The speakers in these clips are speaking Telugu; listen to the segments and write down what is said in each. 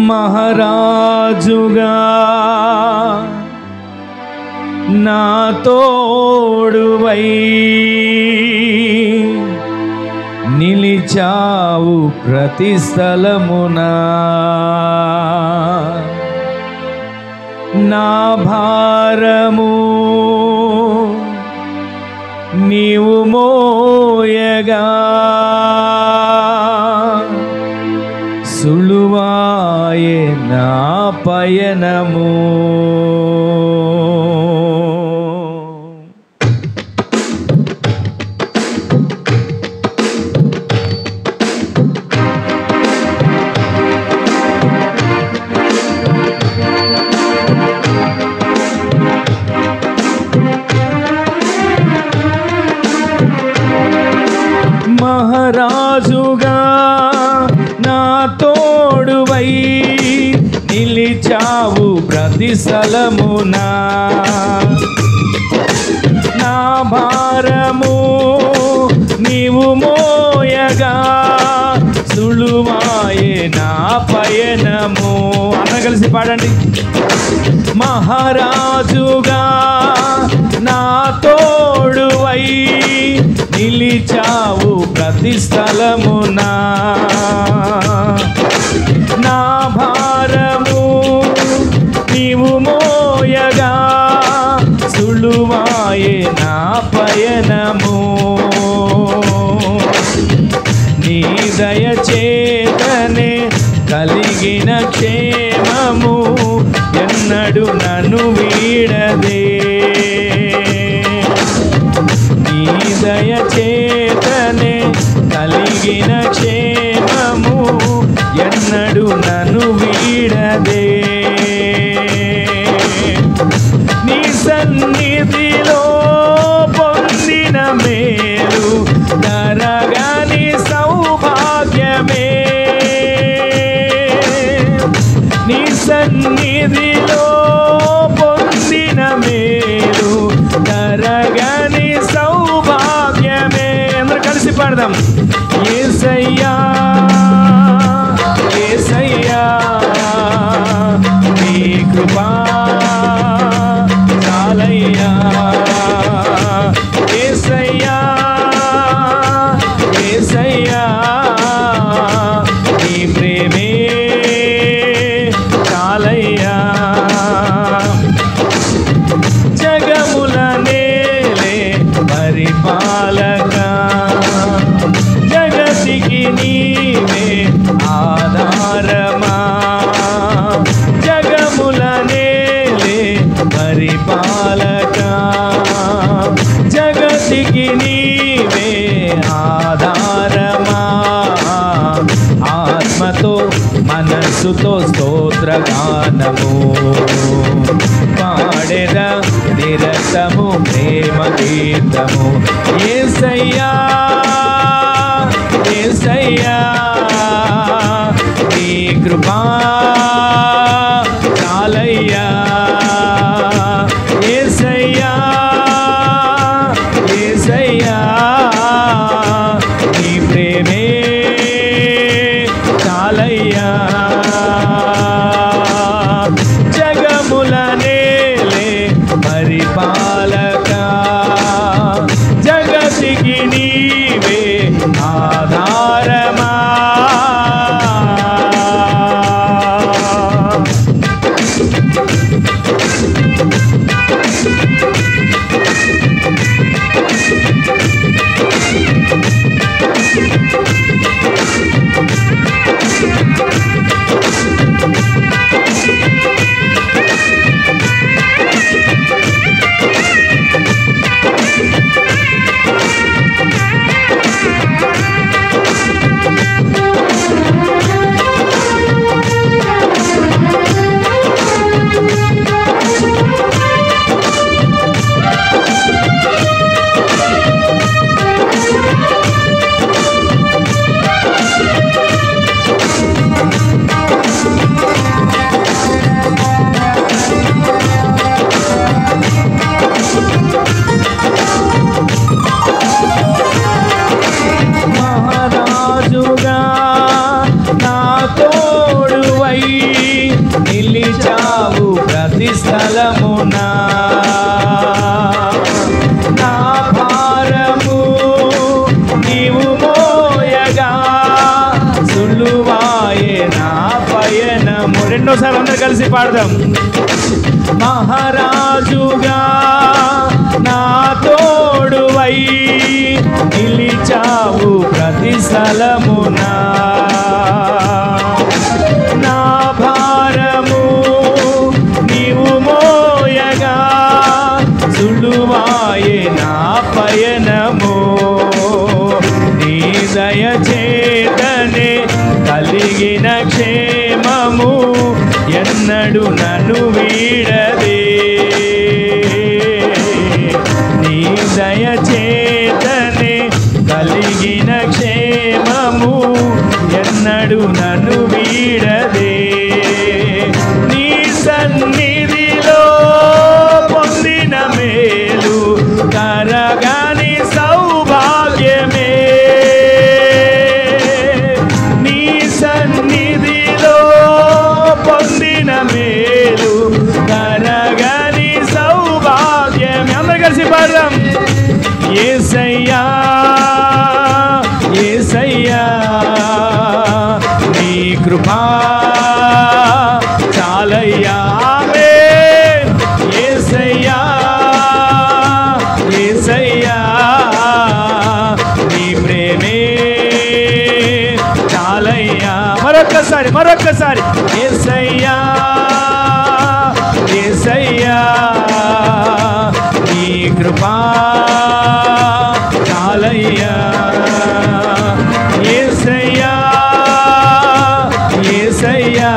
మహారాజుగా నా తోడువై నిలిచావు ప్రతి స్థలమునా, నా భారము నీవు మోయగా సులువాయే నా పయనము. మహారాజుగా నా తోడువై నిలిచావు ప్రతి స్థలమునా, నా భారము నీవు మోయగా సులువాయే నా పయనము. అందరూ కలిసి పాడండి. మహారాజుగా నా తోడువై నిలిచావు ప్రతి స్థలమునా, నా భారము నీవు మోయగా సులువాయే నా పయనము. నీ దయచేతనే కలిగిన క్షేమము ఎన్నడు నన్ను వీడదే. నీ దయచేతనే కలిగిన క్షేమము ఎన్నడు నన్ను వీడదే. నీ సన్నిధిలో పొందిన మేలు తరగని సౌభాగ్యమే. నీ సన్నిధిలో పొందిన మేలు తరగని సౌభాగ్యమే. అందరూ కలిసి పాడదాం. యేసయ్యా యేసయ్యా నీ కృపా చాలయ్యా. యేసయ్యా యేసయ్యా నీ ప్రేమే చాలయ్యా. జగముల నేలే పరిపాలక జగతికి నీవే ఆధారమా. జగముల నేలే పరిపాలక జగతికి నీవే ఆధారమా. ఆత్మతో మనస్సుతో స్తోత్రగానము పాడెద నిరతము ప్రేమ గీతము. యేసయ్యా యేసయ్యా నీ కృపా చాలయ్యా. యేసయ్యా యేసయ్యా నీ ప్రేమే చాలయ్యా. జగముల నేలే పరిపాలక జగతికి నీవే ఆధారమా. రెండోసారి అందరు కలిసి పాడదాం. మహారాజుగా నా తోడువై నిలిచావు ప్రతి స్థలమునా, నా భారము నీవు మోయగా సులువాయే నా పయనము. నీ దయచేతనే కలిగిన క్షేమము ఎన్నడు నన్ను వీడదే. నీ దయచేతనే కలిగిన క్షేమము ఎన్నడు నన్ను వీడదే. నీ సన్నిధిలో పొందిన మేలు తరగని సౌభాగ్యమే. నీ సన్నిధిలో పొందిన మేలు తరగని సౌభాగ్యమే. అందరూ కలిసి పాడదాం. యేసయ్యా యేసయ్యా నీ కృపా చాలయ్యా. ఆమేన్. యేసయ్యా యేసయ్యా నీ ప్రేమే చాలయ్యా. మరొక్కసారి మరొక్కసారి. యేసయ్యా యేసయ్యా నీ కృపా చాలయ్యా. యేసయ్యా యేసయ్యా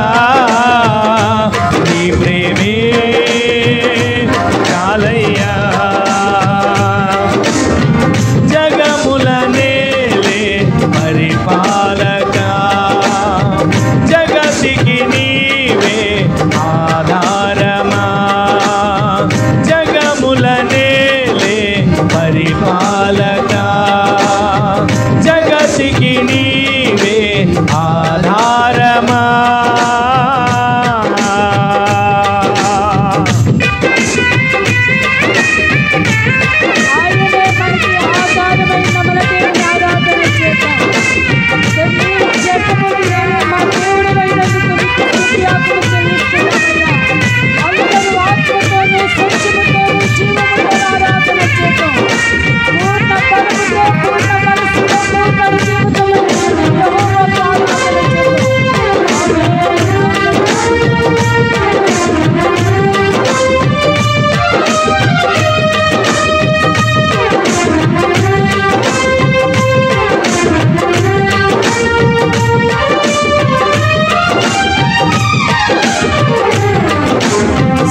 నీ ప్రేమే చాలయ్యా. జగముల నేలే పరిపాలక జగతికి నీవే ఆధారమా. జగముల నేలే పరిపాలక జగతికి నీవే ఆధారమా.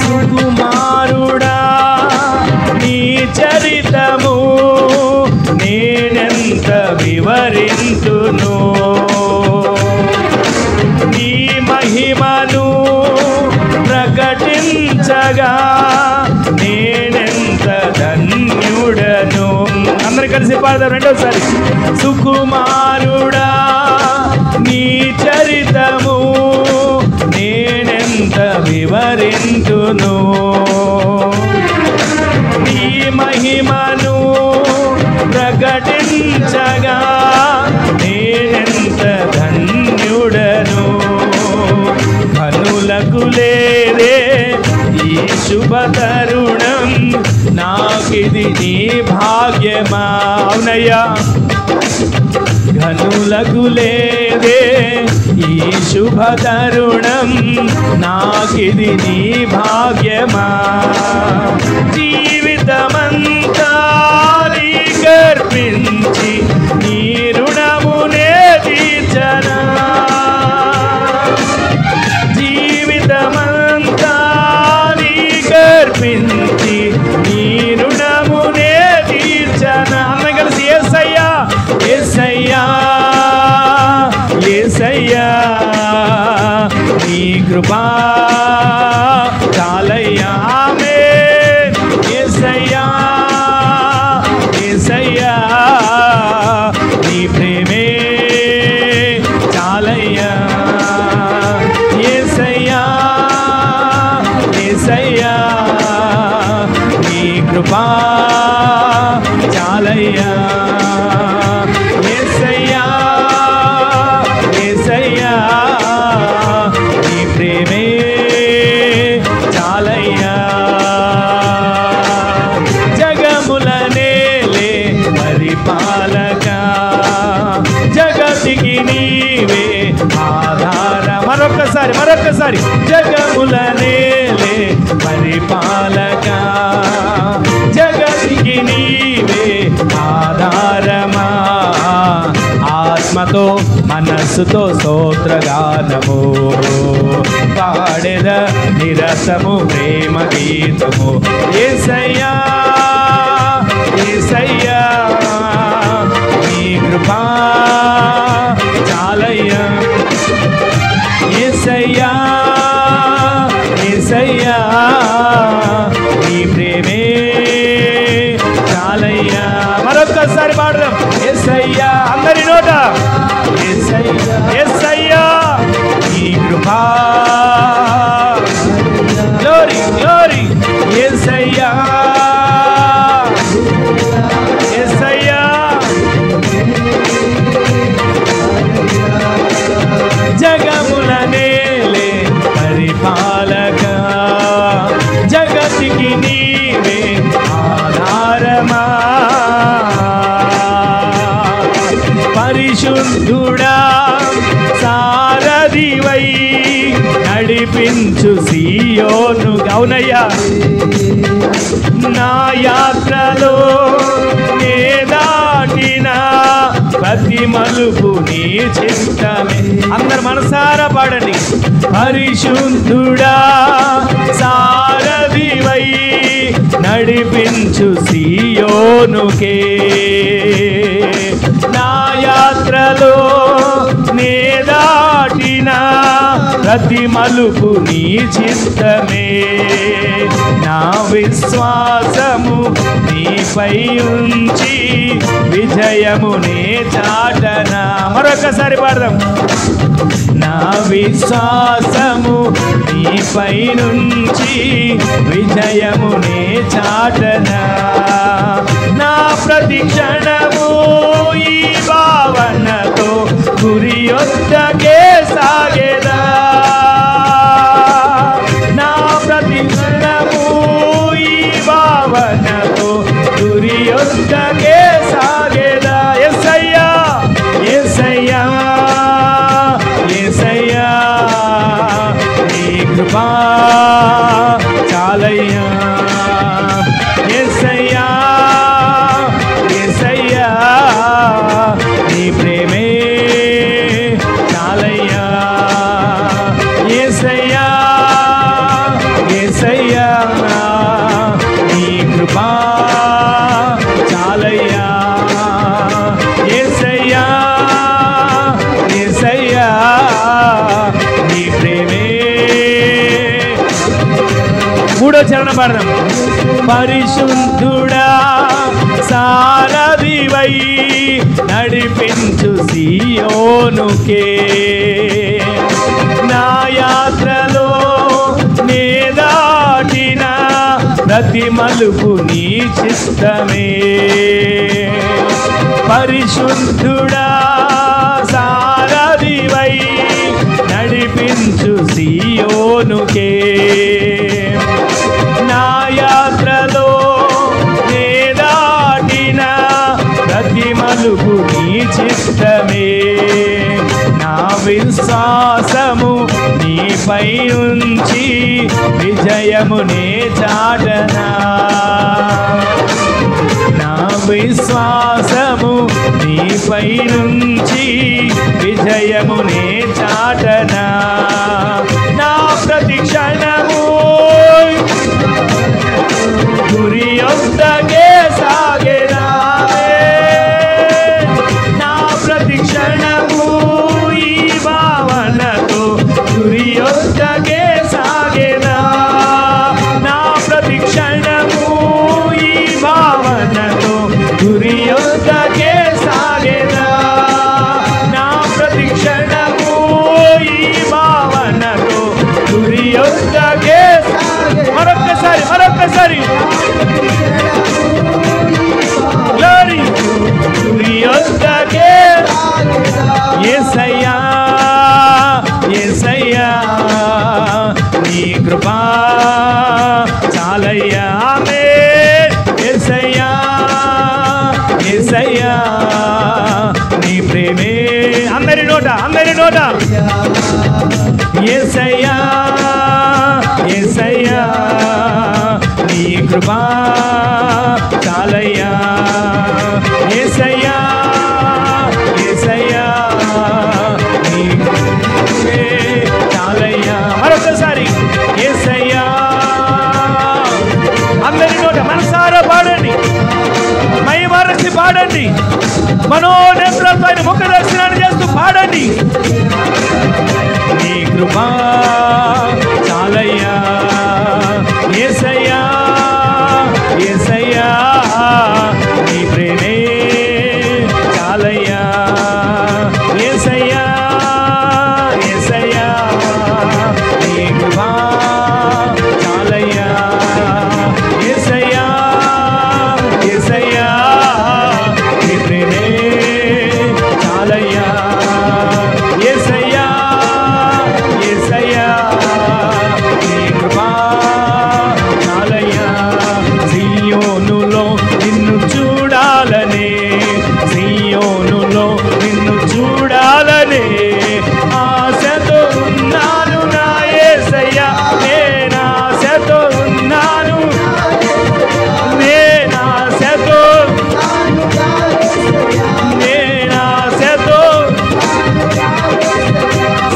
సుకుమారుడా నీ చరితము నేనెంత వివరింతును. నీ మహిమను ప్రకటించగా నేనెంత ధన్యుడను. అందరు కలిసి పాడదాం రెండోసారి. సుకుమారుడా నీ చరితము నేనెంత వివరింతును. నీ మహిమను ప్రకటించగా నేనెంత ధన్యుడను. కనులకు లేదే ఈ శుభ తరుణం నాకిది నీ భాగ్యమా. అవునయ్యా. ఘనులకు లేదే ఈ శుభ తరుణం నాకిది నీ భాగ్యమా. జీవితమంతా నీకర్పించి నీ రుణమునే తీర్చనా. జీవితమంతా నీకర్పించి నీ రుణమునే తీర్చనా. అందరం కలిసి యేసయ్యా యేసయ్యా యేసయ్యా నీ కృపా చాలయ్యా. ఆమేన్. యేసయ్యా యేసయ్యా నీ ప్రేమే చాలయ్యా. యేసయ్యా యేసయ్యా నీ కృపా చాలయ్యా. యేసయ్యా యేసయ్యా నీ ప్రేమే మరొక్కసారి జగముల నేలే పరిపాలక, జగతికి నీవే ఆధారమా, ఆత్మతో మనస్సుతో స్తోత్రగానము పాడెద నిరసము ప్రేమ గీతము. యేసయ్యా యేసయ్యా నీ కృపా చాలయ్యా, యేసయ్యా యేసయ్యా నీ ప్రేమే చాలయ్యా. మరొక్కసారి పాడదాం. యేసయ్యా అందరి నోట, యేసయ్యా యేసయ్యా నీ కృపా, గ్లోరీ గ్లోరీ, యేసయ్యా యేసయ్యా జగముల నేలే పరిపాలక, జగతికి నీవే ఆధారమా, పరిశుద్ధుడా సారథివై నడిపించు సియోను. అవునయ్యా, నా యాత్రలో నే దాటిన ప్రతి మలుపు నీ చిత్తమే. అందరు మనసారా పాడండి. పరిశుద్ధుడా సారథివై నడిపించు సియోనుకే, నా యాత్రలో నే దాటిన ప్రతి మలుపు నీ చిత్తమే. నా విశ్వాసము నీపై ఉంచి విజయమునే చాటనా. మరొకసారి పాడదాం. నా విశ్వాసము నీపై నుంచి విజయమునే చాటనా, నా ప్రతి క్షణము ఈ భావనతో గురి యొద్దకే సాగేదా, నా ప్రతి క్షణము ఈ భావనతో గురి యొద్దకే సాగేదా. యేసయ్యా యేసయ్యా యేసయ్యా నీ కృపా చాలయ్యా, యేసయ్యా యేసయ్యా నీ ప్రేమే చాలయ్యా, యేసయ్యా యేసయ్యా నీ కృపా చాలయ్యా, యేసయ్యా యేసయ్యా నీ ప్రేమే. మూడో చరణ పాడదాం. పరిశుద్ధుడా సారథివై నడిపించు సియోనుకే, నా యాత్రలో నే దాటిన ప్రతి మలుపు నీ చిత్తమే. పరిశుద్ధుడా సారథివై నడిపించు సియోనుకే, నా యాత్రలో నే దాటిన ప్రతి మలుపు నీ చిత్తమే. నా విశ్వాసము నీపై ఉంచి విజయమునే చాటనా, నా విశ్వాసము నీపై నుంచి విజయమునే చాటనా, నా ప్రతి క్షణము గురి యొద్దకే సాగేదా, నా ప్రతి క్షణము ఈ భావనతో గురి యొద్దకే సాగేదా, నా ప్రతి క్షణము ఈ భావనతో గురి యొద్దకే సాగేదా, నా ప్రతి క్షణము ఈ భావనతో గురి యొద్దకే. మరొక్కసారి గ్లోరీ, గురి యొద్దకే. యేసయ్యా యేసయ్యా నీ కృపా చాలయ్యా, ఆమేన్. యేసయ్యా యేసయ్యా నీ ప్రేమే. అందరి నోట యేసయ్యా యేసయ్యా నీ కృపా చాలయ్యా యేసయ్యా యేసయ్యా నీ చాలయ్యా మరొకసారి యేసయ్యా అందరి నోట మనసారా పాడండి మైమరచి పాడండి మనోనేత్రాలపైన ముఖ దర్శనాన్ని చేస్తూ పాడండి నీ కృపా చాలయ్యా యేసయ్యా యేసయ్యా నీ ప్రేమే చాలయ్యా యేసయ్యా యేసయ్యా నీ కృపా చాలయ్యా యేసయ్యా యేసయ్యా నీ ప్రేమే చాలయ్యా యేసయ్యా యేసయ్యా నీ కృపా చాలయ్యా సియోనులో నిన్ను చూడాలనే సియోనులో నిన్ను చూడాలనే ఆశతో ఉన్నాను నా యేసయ్యా నేను ఆశతో ఉన్నాను నేను ఆశతో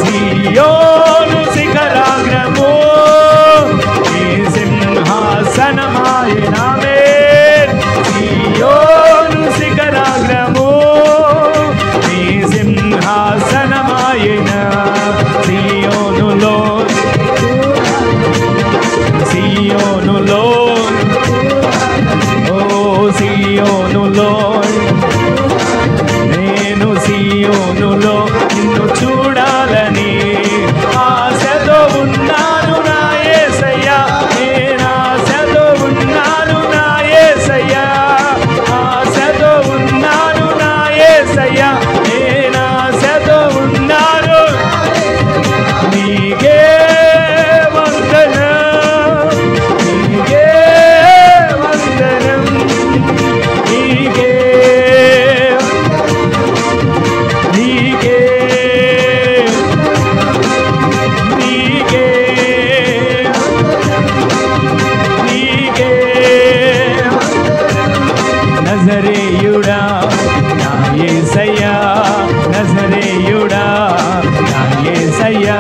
సియోను శిఖరాగ్రము నీ సింహాసనమాయనామే సియోను శిఖరాగ్రము నీ సింహాసనమాయన సియోనులో సియోనులో ఓ సియోనులో నేను సియోనులో నిన్ను చూడాలని ఆశతో ఉన్నాను నా యేసయ్యా నేను ఆశతో ఉన్నాను నా యేసయ్యా ఆశతో ఉన్నాను నా యేసయ్యా నేను ఆశతో ఉన్నాను నీకే వందనం నీకే వందనం నీకే నీకే నీకే నీకే నజరేయుడా నా యేసయ్యా నజరేయుడా నా యేసయ్యా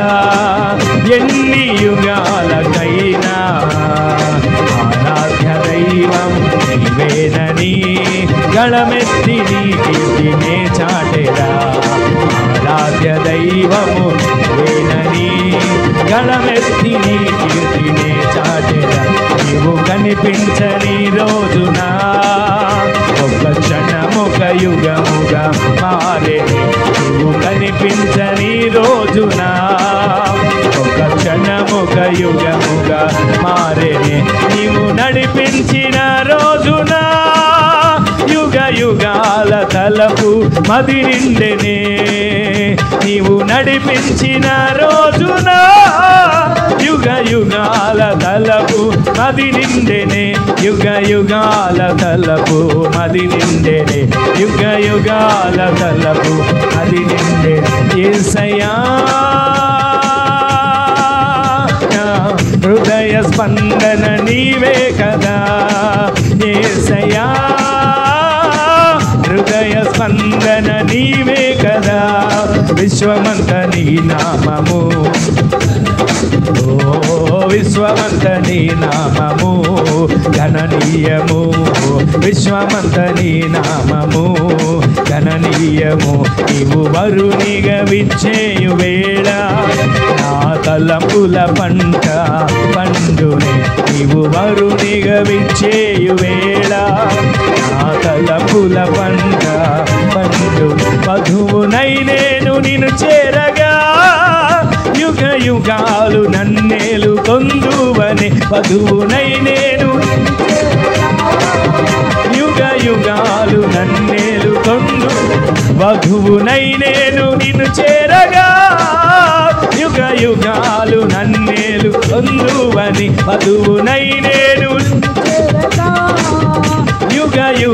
ఎన్ని యుగాలకైనా ఆరాధ్య దైవం నీవేనని గళమెత్తి నీ కీర్తినే చాటెరా ఆరాధ్య దైవము నీవేనని గళమెత్తి నీ కీర్తినే చాటెరా నీవు కనిపించని రోజున ఒక క్షణముక యుగముగా మారే నీవు కనిపించని రోజున ఒక క్షణముక యుగముగా మారే నీవు నడిపించిన రోజున యుగ యుగాల తలపు మది నిండెనే నీవు నడిపించిన రోజున యుగ యుగాల తలపు మది నిండెనే యుగ యుగాల తలపు మది నిండెనే యుగ యుగాల తలపు మది నిండె యేసయ్యా హృదయ స్పందన నీవే కదా యేసయ్యా హృదయ స్పందన నీవే కదా విశ్వమంత నీ నామము ఓ విశ్వమంత నీ నామము గణనీయము విశ్వమంత నీ నామము గణనీయము నీవు వరునిగా విచ్చేయు వేళ నా తలంపుల పంట పండునే నీవు వరునిగా విచ్చేయు వేళ నా తలంపుల పంట పండు వధువునై నేను నిన్ను చేరగా యుగ యుగాలు నన్నేలు కొందువనే వధువునై నేను యుగ యుగాలు నన్నేలు కొందు వధువునై నేను నిన్ను చేరగా యుగ యుగాలు నన్నేలు కొందువని వధువునై నేను యుగ యుగ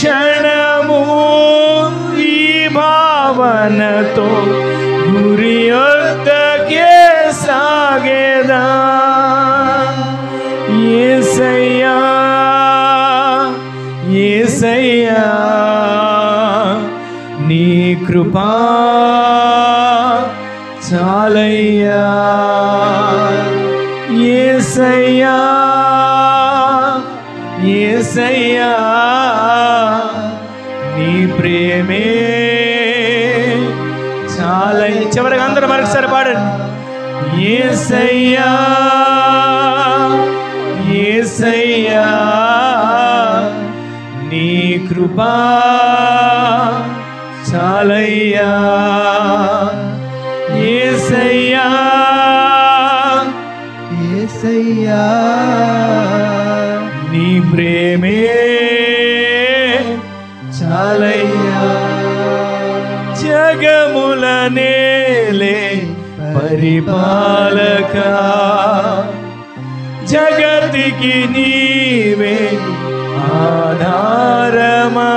క్షణము ఈ భావనతో గురి యొద్దకే సాగేదా. యేసయ్యా యేసయ్యా నీ కృపా చాలయ్యా. యేసయ్యా యేసయ్యా నీ ప్రేమే చాలయ్య. చివరికి అందరూ మరొకసారి పాడండి. యేసయ్యా యేసయ్యా నీ కృపా చాలయ్యా. యేసయ్యా యేసయ్యా నీ ప్రేమే చాలయ్యా. జగముల నేలే పరిపాలక జగతికి నీవే ఆధారమా.